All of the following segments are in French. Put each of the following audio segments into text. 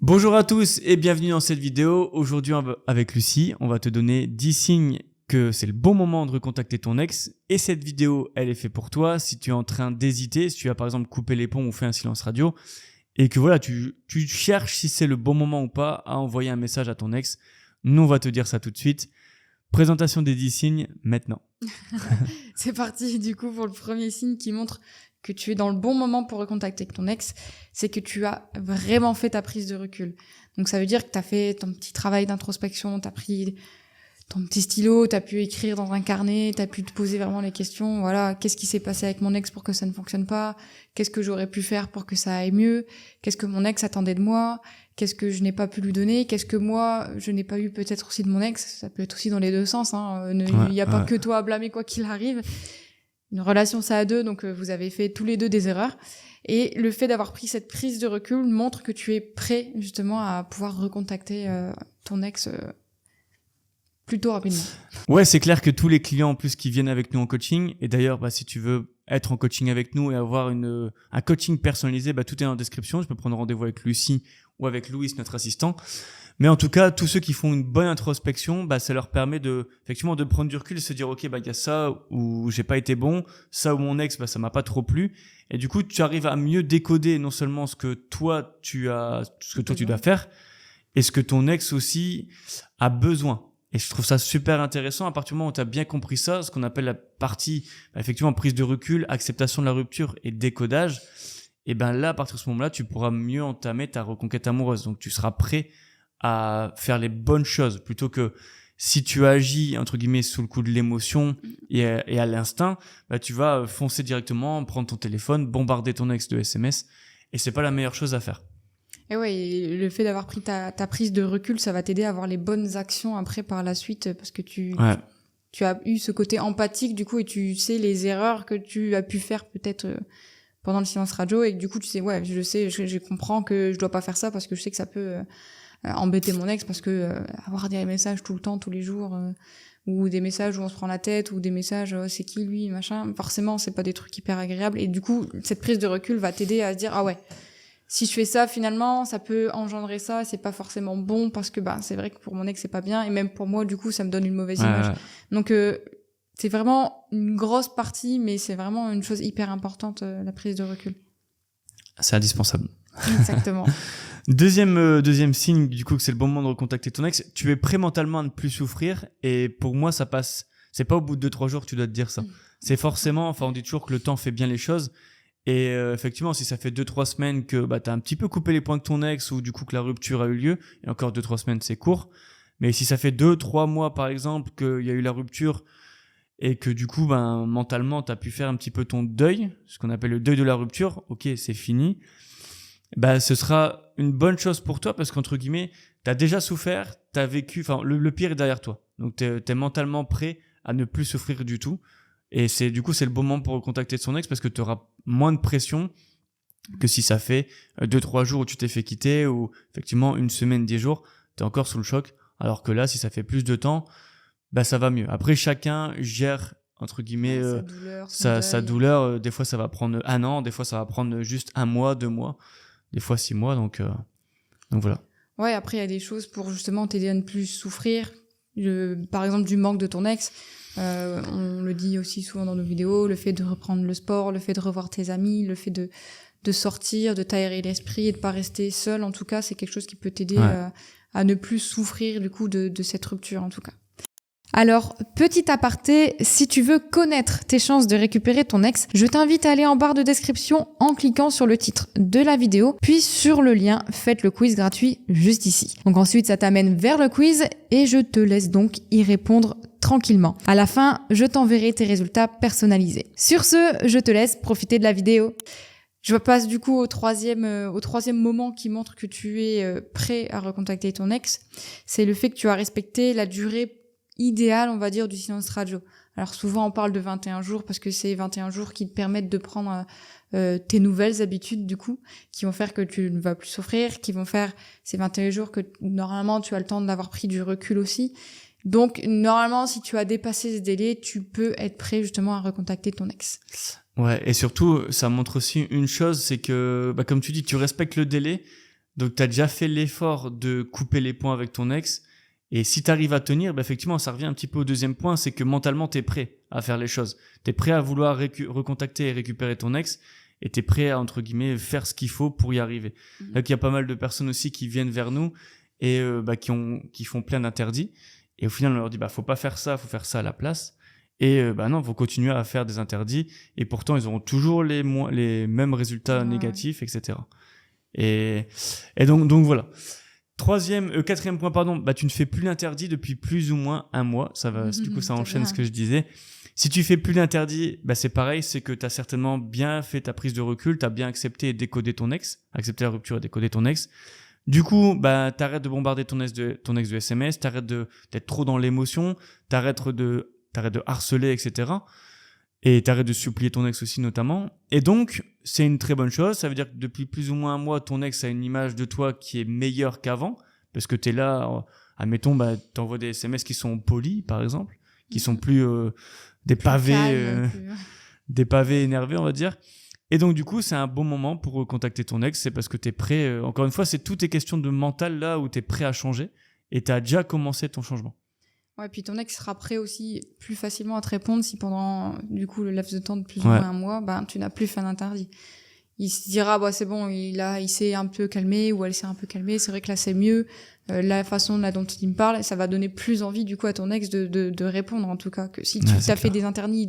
Bonjour à tous et bienvenue dans cette vidéo. Aujourd'hui avec Lucie, on va te donner 10 signes que c'est le bon moment de recontacter ton ex. Et cette vidéo, elle est faite pour toi si tu es en train d'hésiter, si tu as par exemple coupé les ponts ou fait un silence radio et que voilà, tu cherches si c'est le bon moment ou pas à envoyer un message à ton ex. Nous, on va te dire ça tout de suite. Présentation des 10 signes maintenant. C'est parti du coup pour le premier signe qui montre que tu es dans le bon moment pour recontacter ton ex, c'est que tu as vraiment fait ta prise de recul. Donc ça veut dire que tu as fait ton petit travail d'introspection, tu as pris ton petit stylo, tu as pu écrire dans un carnet, tu as pu te poser vraiment les questions, voilà, qu'est-ce qui s'est passé avec mon ex pour que ça ne fonctionne pas, qu'est-ce que j'aurais pu faire pour que ça aille mieux, qu'est-ce que mon ex attendait de moi, qu'est-ce que je n'ai pas pu lui donner, qu'est-ce que moi je n'ai pas eu peut-être aussi de mon ex, ça peut être aussi dans les deux sens, hein. Il n'y a pas que toi à blâmer quoi qu'il arrive. Une relation, c'est à deux, donc vous avez fait tous les deux des erreurs. Et le fait d'avoir pris cette prise de recul montre que tu es prêt justement à pouvoir recontacter ton ex plutôt rapidement. Ouais, c'est clair que tous les clients en plus qui viennent avec nous en coaching, et d'ailleurs si tu veux être en coaching avec nous et avoir un coaching personnalisé, tout est en description. Je peux prendre rendez-vous avec Lucie ou avec Louis, notre assistant. Mais en tout cas, tous ceux qui font une bonne introspection, ça leur permet effectivement de prendre du recul et se dire ok, il y a ça où j'ai pas été bon, ça où mon ex ça m'a pas trop plu, et du coup tu arrives à mieux décoder non seulement ce que toi tu dois faire, et ce que ton ex aussi a besoin. Et je trouve ça super intéressant à partir du moment où tu as bien compris ça, ce qu'on appelle la partie effectivement prise de recul, acceptation de la rupture et décodage. Et là, à partir de ce moment-là, tu pourras mieux entamer ta reconquête amoureuse. Donc tu seras prêt à faire les bonnes choses plutôt que si tu agis entre guillemets sous le coup de l'émotion et à l'instinct, tu vas foncer directement, prendre ton téléphone, bombarder ton ex de SMS, et c'est pas la meilleure chose à faire. Et ouais, le fait d'avoir pris ta prise de recul, ça va t'aider à avoir les bonnes actions après par la suite, parce que tu as eu ce côté empathique du coup, et tu sais les erreurs que tu as pu faire peut-être pendant le silence radio, et du coup tu sais, je comprends que je dois pas faire ça parce que je sais que ça peut embêter mon ex, parce que avoir des messages tout le temps, tous les jours, ou des messages où on se prend la tête, ou des messages c'est qui lui, machin, forcément c'est pas des trucs hyper agréables. Et du coup cette prise de recul va t'aider à se dire ah ouais, si je fais ça finalement ça peut engendrer ça, c'est pas forcément bon, parce que c'est vrai que pour mon ex c'est pas bien, et même pour moi du coup ça me donne une mauvaise image. Donc c'est vraiment une grosse partie, mais c'est vraiment une chose hyper importante, la prise de recul. C'est indispensable. Exactement. Deuxième signe du coup que c'est le bon moment de recontacter ton ex, tu es prêt mentalement à ne plus souffrir. Et pour moi ça passe, c'est pas au bout de 2-3 jours que tu dois te dire ça. C'est forcément, on dit toujours que le temps fait bien les choses. Et effectivement, si ça fait 2-3 semaines que t'as un petit peu coupé les points avec ton ex, ou du coup que la rupture a eu lieu, et encore 2-3 semaines c'est court, mais si ça fait 2-3 mois par exemple qu'il y a eu la rupture, et que du coup mentalement t'as pu faire un petit peu ton deuil, ce qu'on appelle le deuil de la rupture, ok, c'est fini, ce sera une bonne chose pour toi, parce qu'entre guillemets t'as déjà souffert, t'as vécu, le pire est derrière toi, donc t'es mentalement prêt à ne plus souffrir du tout. Et c'est le bon moment pour recontacter son ex, parce que tu auras moins de pression que si ça fait 2-3 jours où tu t'es fait quitter, ou effectivement 1 semaine, 10 jours, tu es encore sous le choc. Alors que là, si ça fait plus de temps, ça va mieux. Après, chacun gère entre guillemets sa douleur. Des fois, ça va prendre 1 an, des fois, ça va prendre juste 1 mois, 2 mois, des fois 6 mois. Donc voilà. Ouais, après, il y a des choses pour justement t'aider à ne plus souffrir. Par exemple, du manque de ton ex. On le dit aussi souvent dans nos vidéos, le fait de reprendre le sport, le fait de revoir tes amis, le fait de sortir, de t'aérer l'esprit et de pas rester seul, en tout cas, c'est quelque chose qui peut t'aider à ne plus souffrir du coup de cette rupture, en tout cas. Alors, petit aparté, si tu veux connaître tes chances de récupérer ton ex, je t'invite à aller en barre de description en cliquant sur le titre de la vidéo, puis sur le lien « Faites le quiz gratuit » juste ici. Donc ensuite, ça t'amène vers le quiz et je te laisse donc y répondre tranquillement. À la fin, je t'enverrai tes résultats personnalisés. Sur ce, je te laisse profiter de la vidéo. Je passe du coup au troisième moment qui montre que tu es prêt à recontacter ton ex. C'est le fait que tu as respecté la durée idéale, on va dire, du silence radio. Alors souvent on parle de 21 jours parce que c'est 21 jours qui te permettent de prendre tes nouvelles habitudes du coup, qui vont faire que tu ne vas plus souffrir, qui vont faire ces 21 jours que normalement tu as le temps d'avoir pris du recul aussi. Donc normalement si tu as dépassé ce délai, tu peux être prêt justement à recontacter ton ex. Ouais, et surtout ça montre aussi une chose, c'est que comme tu dis, tu respectes le délai, Donc, tu as déjà fait l'effort de couper les ponts avec ton ex. Et si tu arrives à tenir, bah, effectivement, ça revient un petit peu au deuxième point, c'est que mentalement, tu es prêt à faire les choses. Tu es prêt à vouloir recontacter et récupérer ton ex. Et tu es prêt à, entre guillemets, faire ce qu'il faut pour y arriver. Donc, il y a pas mal de personnes aussi qui viennent vers nous et qui font plein d'interdits. Et au final, on leur dit, faut pas faire ça, faut faire ça à la place. Et non, faut continuer à faire des interdits. Et pourtant, ils auront toujours les mêmes résultats négatifs, etc. Et donc voilà. Quatrième point, pardon, tu ne fais plus l'interdit depuis plus ou moins un mois. Ça va, du coup, ça enchaîne ce que je disais. Si tu fais plus l'interdit, c'est pareil, c'est que tu as certainement bien fait ta prise de recul, tu as bien accepté et décodé ton ex, accepté la rupture et décodé ton ex. Du coup, t'arrêtes de bombarder ton ex de SMS, t'arrêtes d'être trop dans l'émotion, t'arrêtes de harceler, etc. Et t'arrêtes de supplier ton ex aussi, notamment. Et donc, c'est une très bonne chose. Ça veut dire que depuis plus ou moins un mois, ton ex a une image de toi qui est meilleure qu'avant. Parce que t'es là, admettons, t'envoies des SMS qui sont polis, par exemple, qui sont plus des pavés énervés, on va dire. Et donc, du coup, c'est un bon moment pour contacter ton ex. C'est parce que t'es prêt. Encore une fois, tout est question de mental, là, où t'es prêt à changer. Et t'as déjà commencé ton changement. Ouais, puis ton ex sera prêt aussi plus facilement à te répondre si pendant, du coup, le laps de temps de plus ou moins un mois, tu n'as plus fait d'interdit. Il se dira, c'est bon, il s'est un peu calmé, ou elle s'est un peu calmée, c'est vrai que là, c'est mieux. La façon là dont il me parle, ça va donner plus envie, du coup, à ton ex de répondre, en tout cas, que si tu as fait des interdits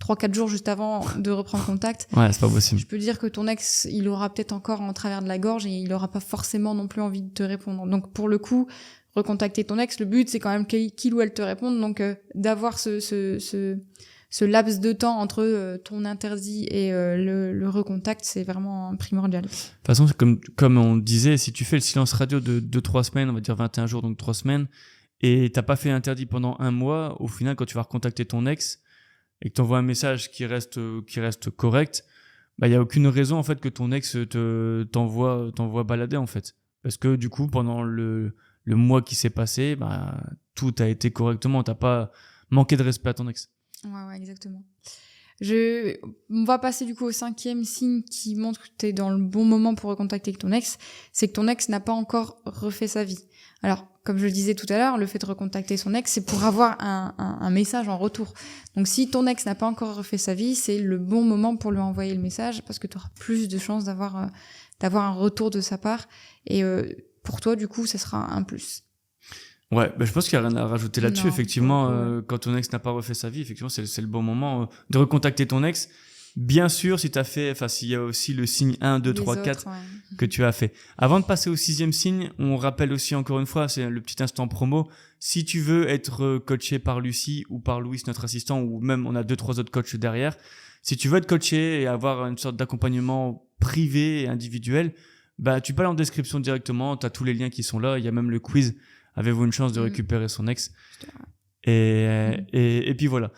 3-4 jours juste avant de reprendre contact. Ouais, c'est pas possible. Je peux dire que ton ex, il aura peut-être encore en travers de la gorge et il aura pas forcément non plus envie de te répondre. Donc, pour le coup, recontacter ton ex, le but c'est quand même qu'il ou elle te réponde, donc d'avoir ce laps de temps entre ton interdit et le recontact, c'est vraiment primordial. De toute façon, comme on disait, si tu fais le silence radio de 2-3 semaines, on va dire 21 jours, donc 3 semaines, et t'as pas fait l'interdit pendant un mois, au final, quand tu vas recontacter ton ex et que t'envoies un message qui reste correct, il y a aucune raison en fait que ton ex t'envoie balader en fait, parce que du coup pendant le mois qui s'est passé, tout a été correctement. T'as pas manqué de respect à ton ex. Ouais, exactement. On va passer du coup au 5e signe qui montre que t'es dans le bon moment pour recontacter ton ex. C'est que ton ex n'a pas encore refait sa vie. Alors, comme je le disais tout à l'heure, le fait de recontacter son ex, c'est pour avoir un message en retour. Donc, si ton ex n'a pas encore refait sa vie, c'est le bon moment pour lui envoyer le message parce que tu auras plus de chances d'avoir un retour de sa part. Et pour toi, du coup, ça sera un plus. Ouais, je pense qu'il n'y a rien à rajouter là-dessus. Effectivement, quand ton ex n'a pas refait sa vie, effectivement, c'est le bon moment de recontacter ton ex. Bien sûr, s'il y a aussi le signe 1, 2, 3, 4 que tu as fait. Avant de passer au 6e signe, on rappelle aussi encore une fois, c'est le petit instant promo. Si tu veux être coaché par Lucie ou par Louis, notre assistant, ou même on a 2-3 autres coachs derrière, si tu veux être coaché et avoir une sorte d'accompagnement privé et individuel, tu peux aller en description directement, tu as tous les liens qui sont là, il y a même le quiz. Avez-vous une chance de récupérer son ex? Et puis voilà.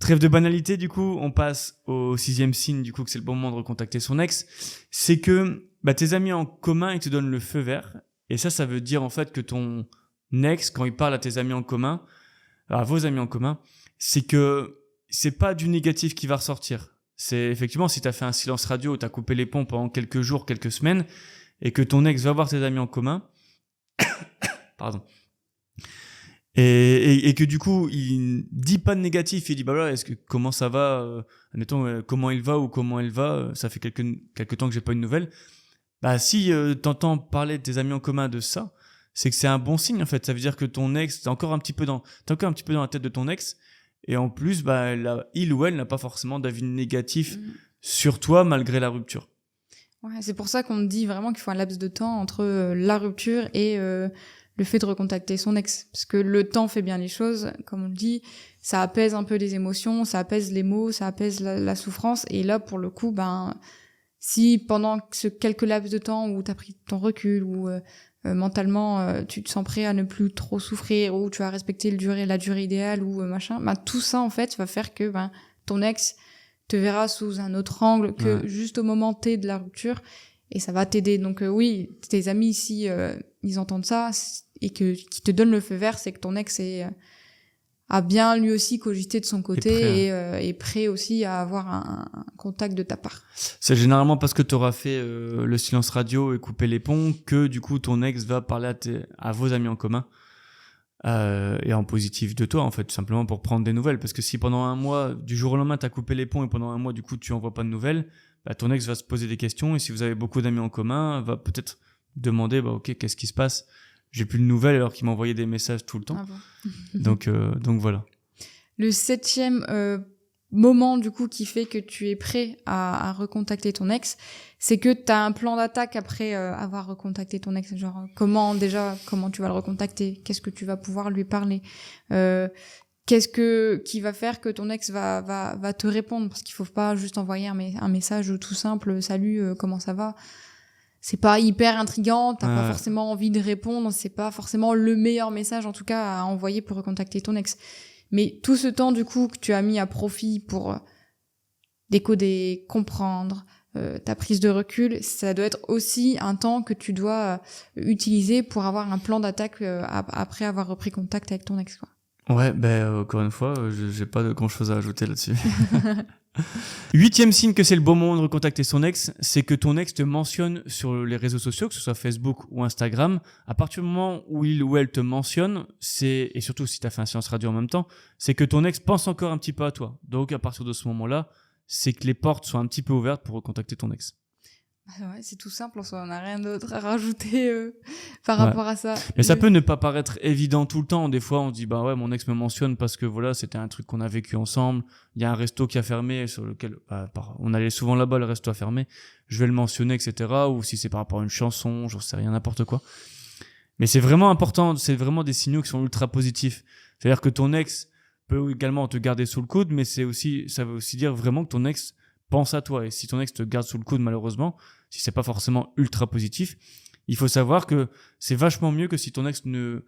Trêve de banalité, du coup, on passe au 6e signe, du coup, que c'est le bon moment de recontacter son ex. C'est que tes amis en commun, ils te donnent le feu vert. Et ça veut dire en fait que ton ex, quand il parle à tes amis en commun, à vos amis en commun, c'est que c'est pas du négatif qui va ressortir. C'est effectivement, si tu as fait un silence radio, tu as coupé les ponts pendant quelques jours, quelques semaines, et que ton ex va voir tes amis en commun, pardon. Et que du coup, il dit pas de négatif, il dit comment ça va, admettons, comment il va ou comment elle va, ça fait quelques temps que j'ai pas eu de nouvelles. Si t'entends parler de tes amis en commun de ça, c'est que c'est un bon signe en fait. Ça veut dire que ton ex, t'es encore un petit peu dans la tête de ton ex, et en plus, il ou elle n'a pas forcément d'avis négatif sur toi malgré la rupture. Ouais, c'est pour ça qu'on dit vraiment qu'il faut un laps de temps entre la rupture et le fait de recontacter son ex, parce que le temps fait bien les choses, comme on le dit, ça apaise un peu les émotions, ça apaise les mots, ça apaise la souffrance, et là, pour le coup, si pendant ce quelques laps de temps où t'as pris ton recul, ou mentalement, tu te sens prêt à ne plus trop souffrir, ou tu as respecté la durée idéale, ou machin, tout ça, en fait, va faire que ton ex te verra sous un autre angle que juste au moment T de la rupture, et ça va t'aider. Donc oui, tes amis, si ils entendent ça, et qu'ils te donnent le feu vert, c'est que ton ex a bien lui aussi cogité de son côté Et prêt, et est prêt aussi à avoir un contact de ta part. C'est généralement parce que tu auras fait le silence radio et coupé les ponts que du coup ton ex va parler à vos amis en commun et en positif de toi en fait, tout simplement pour prendre des nouvelles. Parce que si pendant un mois, du jour au lendemain, tu as coupé les ponts et pendant un mois, du coup, tu envoies pas de nouvelles, bah, ton ex va se poser des questions et si vous avez beaucoup d'amis en commun, va peut-être demander ok, qu'est-ce qui se passe? J'ai plus de nouvelles alors qu'il m'envoyait des messages tout le temps. Ah bon. Donc voilà. Le 7e moment du coup qui fait que tu es prêt à recontacter ton ex, c'est que tu as un plan d'attaque après avoir recontacté ton ex. Genre comment tu vas le recontacter, qu'est-ce que tu vas pouvoir lui parler, qui va faire que ton ex va te répondre, parce qu'il faut pas juste envoyer un message tout simple, salut, comment ça va. C'est pas hyper intriguant, t'as pas forcément envie de répondre, c'est pas forcément le meilleur message en tout cas à envoyer pour recontacter ton ex. Mais tout ce temps du coup que tu as mis à profit pour décoder, comprendre, ta prise de recul, ça doit être aussi un temps que tu dois utiliser pour avoir un plan d'attaque après avoir repris contact avec ton ex, quoi. Ouais, encore une fois, j'ai pas grand chose à ajouter là-dessus. 8e signe que c'est le bon moment de recontacter son ex, c'est que ton ex te mentionne sur les réseaux sociaux, que ce soit Facebook ou Instagram. À partir du moment où il ou elle te mentionne, et surtout si tu as fait un silence radio en même temps, c'est que ton ex pense encore un petit peu à toi. Donc à partir de ce moment-là, c'est que les portes sont un petit peu ouvertes pour recontacter ton ex. Ouais, c'est tout simple, on n'a rien d'autre à rajouter par rapport à ça. Mais ça peut ne pas paraître évident tout le temps. Des fois, on se dit, mon ex me mentionne parce que voilà, c'était un truc qu'on a vécu ensemble. Il y a un resto qui a fermé, sur lequel on allait souvent là-bas, le resto a fermé. Je vais le mentionner, etc. Ou si c'est par rapport à une chanson, j'en sais rien, n'importe quoi. Mais c'est vraiment important, c'est vraiment des signaux qui sont ultra positifs. C'est-à-dire que ton ex peut également te garder sous le coude, mais ça veut aussi dire vraiment que ton ex pense à toi. Et si ton ex te garde sous le coude, malheureusement, si c'est pas forcément ultra positif, il faut savoir que c'est vachement mieux que si ton ex ne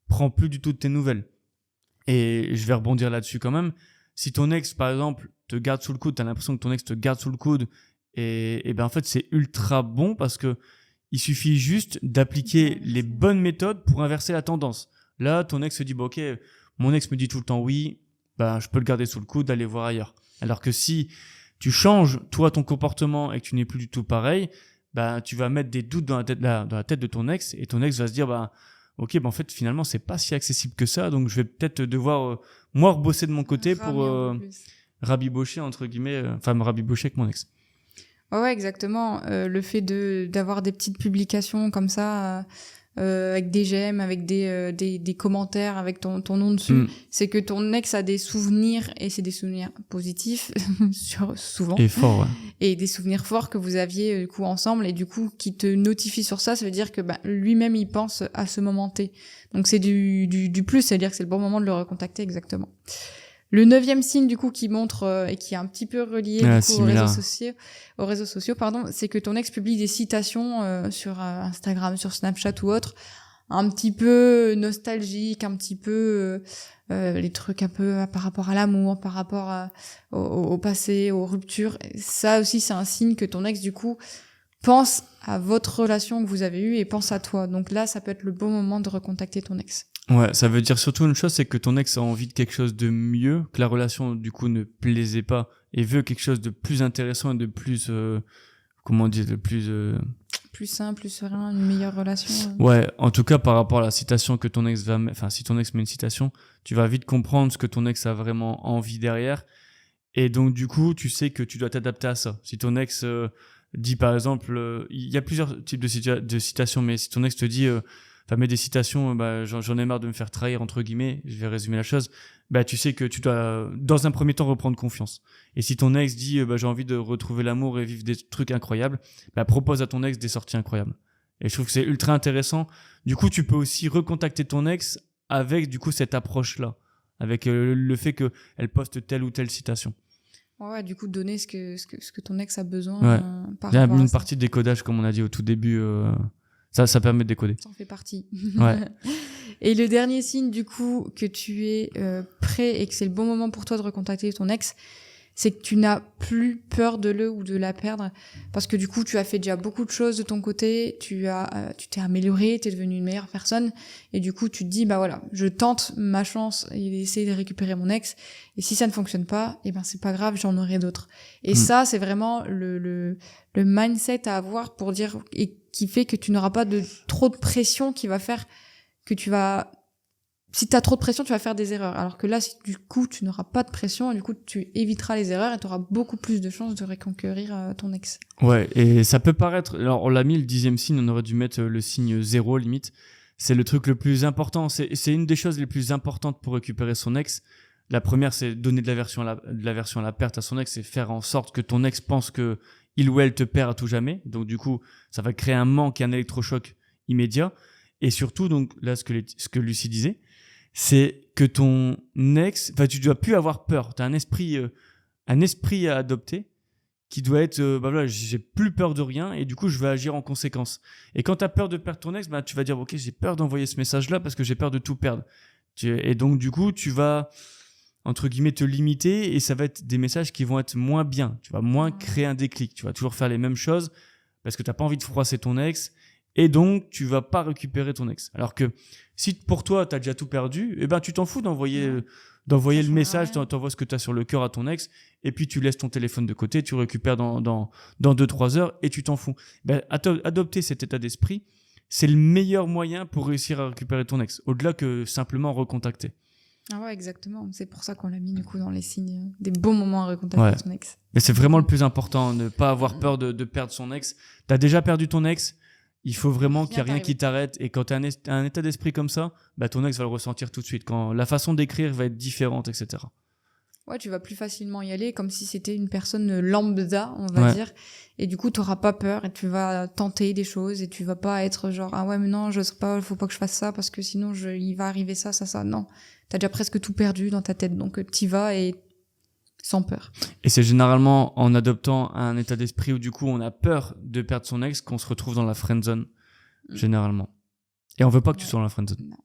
prend plus du tout de tes nouvelles. Et je vais rebondir là-dessus quand même. Si ton ex, par exemple, te garde sous le coude, t'as l'impression que ton ex te garde sous le coude, et en fait, c'est ultra bon parce que il suffit juste d'appliquer les bonnes méthodes pour inverser la tendance. Là, ton ex se dit, ok, mon ex me dit tout le temps oui, je peux le garder sous le coude, d'aller voir ailleurs. Alors que si tu changes, toi, ton comportement et que tu n'es plus du tout pareil, tu vas mettre des doutes dans la tête de ton ex et ton ex va se dire, en fait, finalement, c'est pas si accessible que ça, donc je vais peut-être devoir, moi, rebosser de mon côté pour rabibocher, entre guillemets, me rabibocher avec mon ex. Ouais, exactement. Le fait d'avoir des petites publications comme ça, avec des j'aime, avec des commentaires, avec ton nom dessus, c'est que ton ex a des souvenirs, et c'est des souvenirs positifs, souvent. Et fort, ouais. Et des souvenirs forts que vous aviez, du coup, ensemble, et du coup, qui te notifie sur ça veut dire que, lui-même, il pense à ce moment T. Donc, c'est du plus, c'est-à-dire que c'est le bon moment de le recontacter, exactement. Le 9e signe, du coup, qui montre, et qui est un petit peu relié, aux réseaux sociaux, c'est que ton ex publie des citations, sur Instagram, sur Snapchat ou autre, un petit peu nostalgiques, un petit peu, les trucs un peu par rapport à l'amour, par rapport au passé, aux ruptures. Ça aussi, c'est un signe que ton ex, du coup, pense à votre relation que vous avez eue et pense à toi. Donc là, ça peut être le bon moment de recontacter ton ex. Ouais, ça veut dire surtout une chose, c'est que ton ex a envie de quelque chose de mieux, que la relation du coup ne plaisait pas et veut quelque chose de plus intéressant et de plus, plus sain, plus serein, une meilleure relation. Ouais, en tout cas par rapport à la citation que ton ex si ton ex met une citation, tu vas vite comprendre ce que ton ex a vraiment envie derrière, et donc du coup tu sais que tu dois t'adapter à ça. Si ton ex dit par exemple, il y a plusieurs types de citations, mais si ton ex te dit met des citations, j'en ai marre de me faire trahir, entre guillemets, je vais résumer la chose, tu sais que tu dois, dans un premier temps, reprendre confiance. Et si ton ex dit, j'ai envie de retrouver l'amour et vivre des trucs incroyables, propose à ton ex des sorties incroyables. Et je trouve que c'est ultra intéressant. Du coup, tu peux aussi recontacter ton ex avec, du coup, cette approche-là, avec le fait qu'elle poste telle ou telle citation. Ouais, du coup, donner ce que ton ex a besoin par rapport à ça. Il y a une partie de décodage, comme on a dit au tout début, ça permet de décoder. Ça en fait partie. Ouais. Et le dernier signe, du coup, que tu es prêt et que c'est le bon moment pour toi de recontacter ton ex, c'est que tu n'as plus peur de le ou de la perdre, parce que du coup, tu as fait déjà beaucoup de choses de ton côté, tu t'es amélioré, t'es devenu une meilleure personne, et du coup, tu te dis, bah voilà, je tente ma chance et essayer de récupérer mon ex, et si ça ne fonctionne pas, eh ben c'est pas grave, j'en aurai d'autres. Et ça, c'est vraiment le mindset à avoir pour dire, et qui fait que tu n'auras pas trop de pression qui va faire que si tu as trop de pression, tu vas faire des erreurs. Alors que là, si du coup, tu n'auras pas de pression, du coup, tu éviteras les erreurs et tu auras beaucoup plus de chances de reconquérir ton ex. Ouais, et ça peut paraître... Alors, on l'a mis, le 10e signe, on aurait dû mettre le signe 0, limite. C'est le truc le plus important. C'est une des choses les plus importantes pour récupérer son ex. La première, c'est donner de l'aversion à la perte à son ex, c'est faire en sorte que ton ex pense que il ou elle te perd à tout jamais. Donc, du coup, ça va créer un manque et un électrochoc immédiat. Et surtout, donc, là, ce que Lucie disait, c'est que ton ex, enfin, tu dois plus avoir peur. Tu as un esprit à adopter qui doit être, bah voilà, j'ai plus peur de rien et du coup, je vais agir en conséquence. Et quand tu as peur de perdre ton ex, bah, tu vas dire, ok, j'ai peur d'envoyer ce message-là parce que j'ai peur de tout perdre. Et donc, du coup, tu vas, entre guillemets, te limiter et ça va être des messages qui vont être moins bien. Tu vas moins créer un déclic. Tu vas toujours faire les mêmes choses parce que tu n'as pas envie de froisser ton ex. Et donc, tu vas pas récupérer ton ex. Alors que si pour toi, tu as déjà tout perdu, eh ben, tu t'en fous d'envoyer le message, t'envoies ce que tu as sur le cœur à ton ex, et puis tu laisses ton téléphone de côté, tu récupères dans 2-3 heures, et tu t'en fous. Ben, adopter cet état d'esprit, c'est le meilleur moyen pour réussir à récupérer ton ex, au-delà que simplement recontacter. Ah ouais, exactement. C'est pour ça qu'on l'a mis du coup dans les signes des bons moments à recontacter son ex. Mais c'est vraiment le plus important, ne pas avoir peur de perdre son ex. Tu as déjà perdu ton ex, il faut vraiment qu'il n'y ait rien qui t'arrête. Et quand tu as un état d'esprit comme ça, bah, ton ex va le ressentir tout de suite. Quand la façon d'écrire va être différente, etc. Ouais, tu vas plus facilement y aller comme si c'était une personne lambda, on va dire. Et du coup, tu n'auras pas peur et tu vas tenter des choses et tu vas pas être genre, ah ouais, mais non, je sais pas, il faut pas que je fasse ça parce que sinon il va arriver ça. Non. Tu as déjà presque tout perdu dans ta tête. Donc, tu y vas et sans peur. Et c'est généralement en adoptant un état d'esprit où du coup on a peur de perdre son ex qu'on se retrouve dans la friend zone, généralement. Et on veut pas que tu sois dans la friend zone. Non.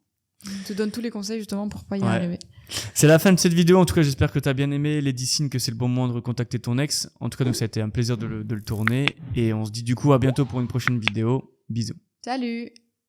Je te donne tous les conseils justement pour pas y arriver. C'est la fin de cette vidéo. En tout cas, j'espère que tu as bien aimé les 10 signes que c'est le bon moment de recontacter ton ex. En tout cas, donc ça a été un plaisir de le tourner. Et on se dit du coup à bientôt pour une prochaine vidéo. Bisous. Salut!